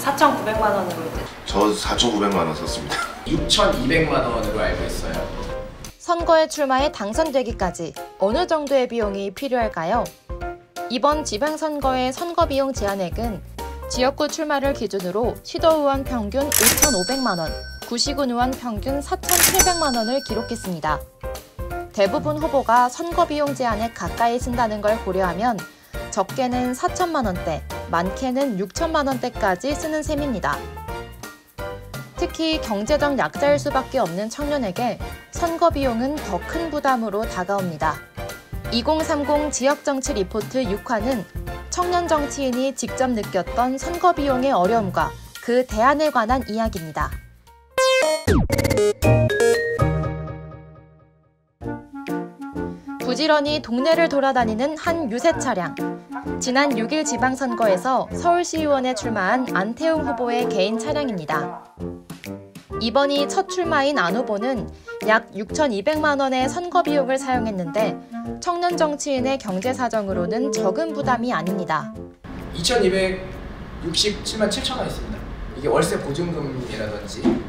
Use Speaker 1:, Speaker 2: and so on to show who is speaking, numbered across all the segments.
Speaker 1: 4,900만 원으로 이제.
Speaker 2: 저 4,900만 원 썼습니다.
Speaker 3: 6,200만 원으로 알고 있어요.
Speaker 4: 선거에 출마해 당선되기까지 어느 정도의 비용이 필요할까요? 이번 지방선거의 선거비용 제한액은 지역구 출마를 기준으로 시도의원 평균 5,500만 원, 구시군 의원 평균 4,700만 원을 기록했습니다. 대부분 후보가 선거비용 제한액 가까이 쓴다는 걸 고려하면 적게는 4천만 원대, 많게는 6천만 원대까지 쓰는 셈입니다. 특히 경제적 약자일 수밖에 없는 청년에게 선거 비용은 더 큰 부담으로 다가옵니다. 2030 지역정치 리포트 6화는 청년 정치인이 직접 느꼈던 선거 비용의 어려움과 그 대안에 관한 이야기입니다. 부지런히 동네를 돌아다니는 한 유세 차량. 지난 6일 지방선거에서 서울시의원에 출마한 안태웅 후보의 개인 차량입니다. 이번이 첫 출마인 안 후보는 약 6,200만 원의 선거 비용을 사용했는데 청년 정치인의 경제 사정으로는 적은 부담이 아닙니다.
Speaker 3: 2,267만 7천 원 있습니다. 이게 월세 보증금이라든지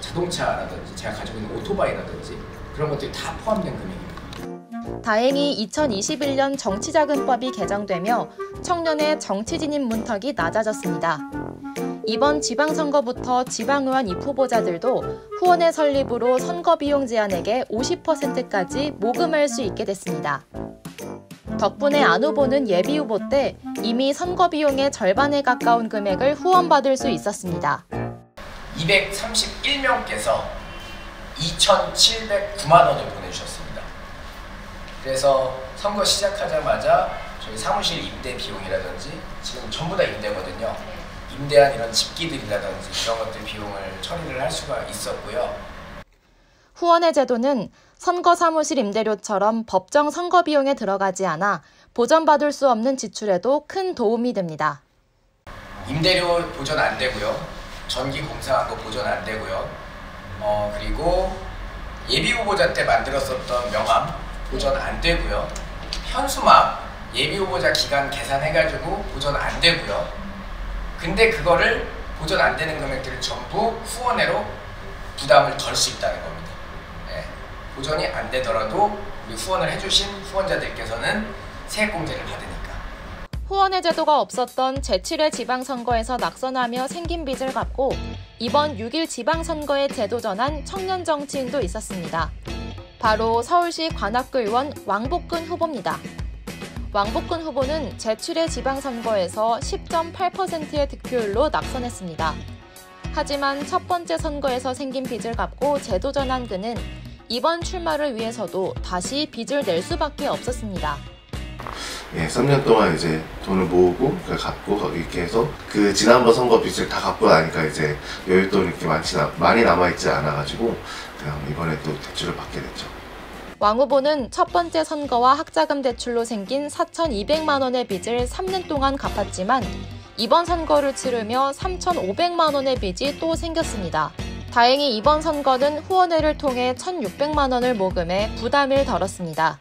Speaker 3: 자동차라든지 제가 가지고 있는 오토바이라든지 그런 것들이 다 포함된 금액입니다.
Speaker 4: 다행히 2021년 정치자금법이 개정되며 청년의 정치 진입 문턱이 낮아졌습니다. 이번 지방선거부터 지방의원 입후보자들도 후원회 설립으로 선거비용 제한액의 50%까지 모금할 수 있게 됐습니다. 덕분에 안 후보는 예비후보 때 이미 선거비용의 절반에 가까운 금액을 후원받을 수 있었습니다.
Speaker 3: 231명께서 2,709만 원을 보내주셨습니다. 그래서 선거 시작하자마자 저희 사무실 임대 비용이라든지 지금 전부 다 임대거든요. 임대한 이런 집기들이라든지 이런 것들 비용을 처리를 할 수가 있었고요.
Speaker 4: 후원회 제도는 선거 사무실 임대료처럼 법정 선거 비용에 들어가지 않아 보전받을 수 없는 지출에도 큰 도움이 됩니다.
Speaker 3: 임대료 보전 안 되고요. 전기 공사한 거 보전 안 되고요. 그리고 예비후보자 때 만들었었던 명함 보전 안 되고요. 현수막 예비후보자 기간 계산해가지고 보전 안 되고요. 근데 그거를 보전 안 되는 금액들을 전부 후원회로 부담을 덜 수 있다는 겁니다. 네. 보전이 안 되더라도 우리 후원을 해주신 후원자들께서는 세액공제를 받으니까.
Speaker 4: 후원회 제도가 없었던 제7회 지방선거에서 낙선하며 생긴 빚을 갚고 이번 6일 지방선거에 제도 전환 청년 정치인도 있었습니다. 바로 서울시 관악구 의원 왕복근 후보입니다. 왕복근 후보는 제7회 지방선거에서 10.8%의 득표율로 낙선했습니다. 하지만 첫 번째 선거에서 생긴 빚을 갚고 제도 전환 그는 이번 출마를 위해서도 다시 빚을 낼 수밖에 없었습니다.
Speaker 2: 예, 3년 동안 이제 돈을 모으고 갚고 이렇게 해서 그 지난번 선거 빚을 다 갚고 나니까 이제 여윳돈이 이렇게 많이 남아있지 않아가지고 그냥 이번에 또 대출을 받게 됐죠.
Speaker 4: 왕 후보는 첫 번째 선거와 학자금 대출로 생긴 4,200만 원의 빚을 3년 동안 갚았지만 이번 선거를 치르며 3,500만 원의 빚이 또 생겼습니다. 다행히 이번 선거는 후원회를 통해 1,600만 원을 모금해 부담을 덜었습니다.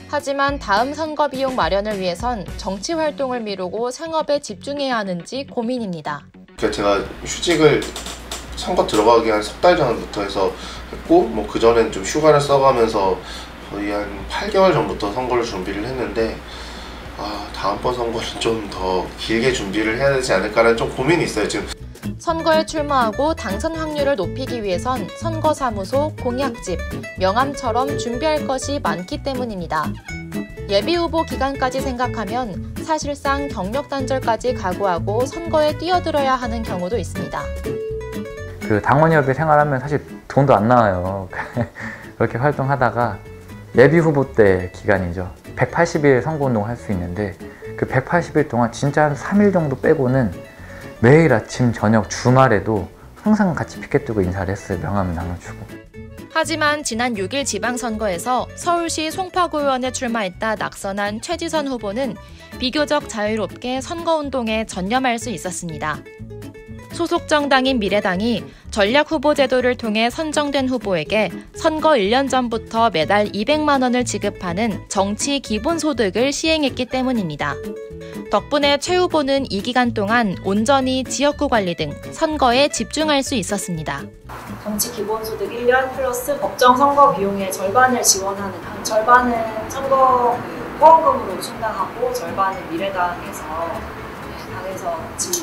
Speaker 4: 하지만 다음 선거 비용 마련을 위해선 정치 활동을 미루고 생업에 집중해야 하는지 고민입니다.
Speaker 2: 제가 휴직을 선거 들어가기 한 석 달 전부터 해서 했고 뭐 그전엔 좀 휴가를 써가면서 거의 한 8개월 전부터 선거를 준비를 했는데 다음번 선거는 좀 더 길게 준비를 해야 되지 않을까라는 좀 고민이 있어요 지금.
Speaker 4: 선거에 출마하고 당선 확률을 높이기 위해선 선거사무소, 공약집, 명함처럼 준비할 것이 많기 때문입니다. 예비후보 기간까지 생각하면 사실상 경력 단절까지 각오하고 선거에 뛰어들어야 하는 경우도 있습니다.
Speaker 5: 그 당원협의 생활하면 사실 돈도 안 나와요. 그렇게 활동하다가 예비후보 때 기간이죠. 180일 선거운동을 할 수 있는데 그 180일 동안 진짜 한 3일 정도 빼고는 매일 아침 저녁 주말에도 항상 같이 피켓 들고 인사를 했어요. 명함 나눠주고.
Speaker 4: 하지만 지난 6일 지방선거에서 서울시 송파구 의원에 출마했다 낙선한 최지선 후보는 비교적 자유롭게 선거운동에 전념할 수 있었습니다. 소속 정당인 미래당이 전략 후보 제도를 통해 선정된 후보에게 선거 1년 전부터 매달 200만 원을 지급하는 정치 기본소득을 시행했기 때문입니다. 덕분에 최 후보는 이 기간 동안 온전히 지역구 관리 등 선거에 집중할 수 있었습니다.
Speaker 1: 정치 기본소득 1년 플러스 법정 선거 비용의 절반을 지원하는, 절반은 선거 후원금으로 충당하고 절반은 미래당에서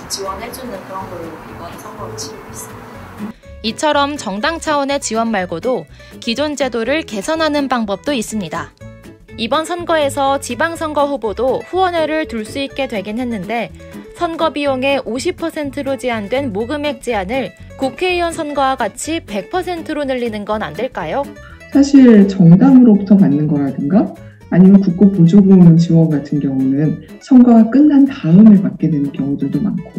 Speaker 1: 지원해주는 그런 걸로 이번 선거를 치르고 있습니다.
Speaker 4: 이처럼 정당 차원의 지원 말고도 기존 제도를 개선하는 방법도 있습니다. 이번 선거에서 지방선거 후보도 후원회를 둘 수 있게 되긴 했는데 선거 비용의 50%로 제한된 모금액 제한을 국회의원 선거와 같이 100%로 늘리는 건 안 될까요?
Speaker 6: 사실 정당으로부터 받는 거라든가 아니면 국고 보조금 지원 같은 경우는 선거가 끝난 다음에 받게 되는 경우들도 많고,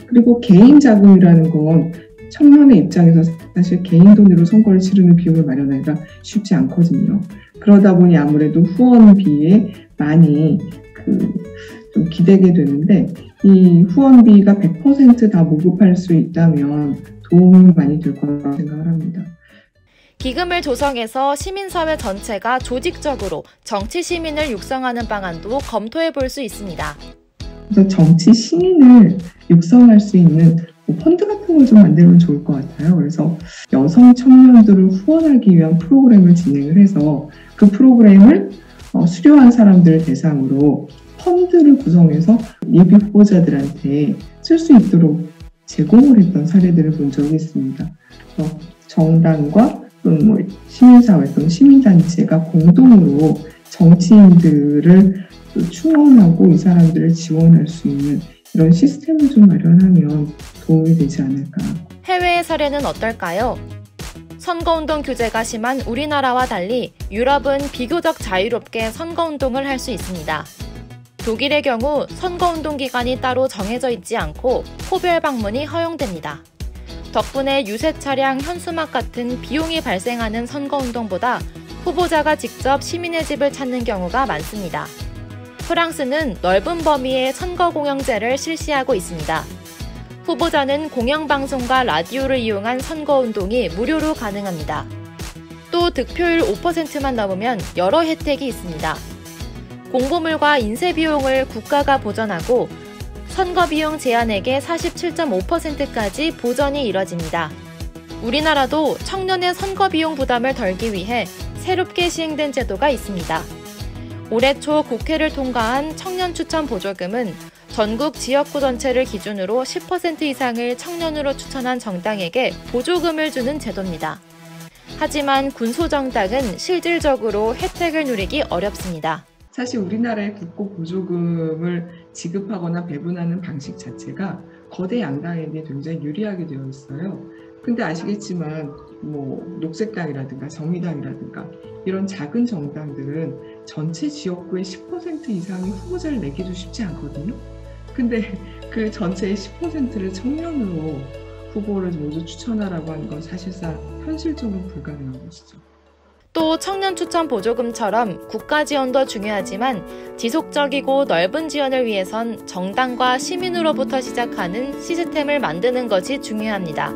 Speaker 6: 그리고 개인 자금이라는 건 청년의 입장에서 사실 개인 돈으로 선거를 치르는 비용을 마련하기가 쉽지 않거든요. 그러다 보니 아무래도 후원비에 많이 좀 기대게 되는데, 이 후원비가 100% 다 모금할 수 있다면 도움이 많이 될 거라고 생각을 합니다.
Speaker 4: 기금을 조성해서 시민사회 전체가 조직적으로 정치 시민을 육성하는 방안도 검토해 볼 수 있습니다.
Speaker 6: 그래서 정치 시민을 육성할 수 있는 펀드 같은 걸 좀 만들면 좋을 것 같아요. 그래서 여성 청년들을 후원하기 위한 프로그램을 진행을 해서 그 프로그램을 수료한 사람들을 대상으로 펀드를 구성해서 예비 후보자들한테 쓸 수 있도록 제공을 했던 사례들을 본 적이 있습니다. 그래서 정당과 또는 시민사회 또는 시민단체가 공동으로 정치인들을 충원하고 이 사람들을 지원할 수 있는 이런 시스템을 좀 마련하면 도움이 되지 않을까.
Speaker 4: 해외의 사례는 어떨까요? 선거운동 규제가 심한 우리나라와 달리 유럽은 비교적 자유롭게 선거운동을 할 수 있습니다. 독일의 경우 선거운동 기간이 따로 정해져 있지 않고 호별 방문이 허용됩니다. 덕분에 유세 차량, 현수막 같은 비용이 발생하는 선거운동보다 후보자가 직접 시민의 집을 찾는 경우가 많습니다. 프랑스는 넓은 범위의 선거공영제를 실시하고 있습니다. 후보자는 공영방송과 라디오를 이용한 선거운동이 무료로 가능합니다. 또 득표율 5%만 넘으면 여러 혜택이 있습니다. 공보물과 인쇄비용을 국가가 보전하고 선거비용 제한액의 47.5%까지 보전이 이뤄집니다. 우리나라도 청년의 선거비용 부담을 덜기 위해 새롭게 시행된 제도가 있습니다. 올해 초 국회를 통과한 청년 추천 보조금은 전국 지역구 전체를 기준으로 10% 이상을 청년으로 추천한 정당에게 보조금을 주는 제도입니다. 하지만 군소정당은 실질적으로 혜택을 누리기 어렵습니다.
Speaker 6: 사실 우리나라의 국고 보조금을 지급하거나 배분하는 방식 자체가 거대 양당에게 굉장히 유리하게 되어 있어요. 근데 아시겠지만 녹색당이라든가 정의당이라든가 이런 작은 정당들은 전체 지역구의 10% 이상의 후보자를 내기도 쉽지 않거든요. 근데 그 전체의 10%를 청년으로 후보를 모두 추천하라고 하는 건 사실상 현실적으로 불가능한 것이죠.
Speaker 4: 또 청년 추천 보조금처럼 국가 지원도 중요하지만 지속적이고 넓은 지원을 위해선 정당과 시민으로부터 시작하는 시스템을 만드는 것이 중요합니다.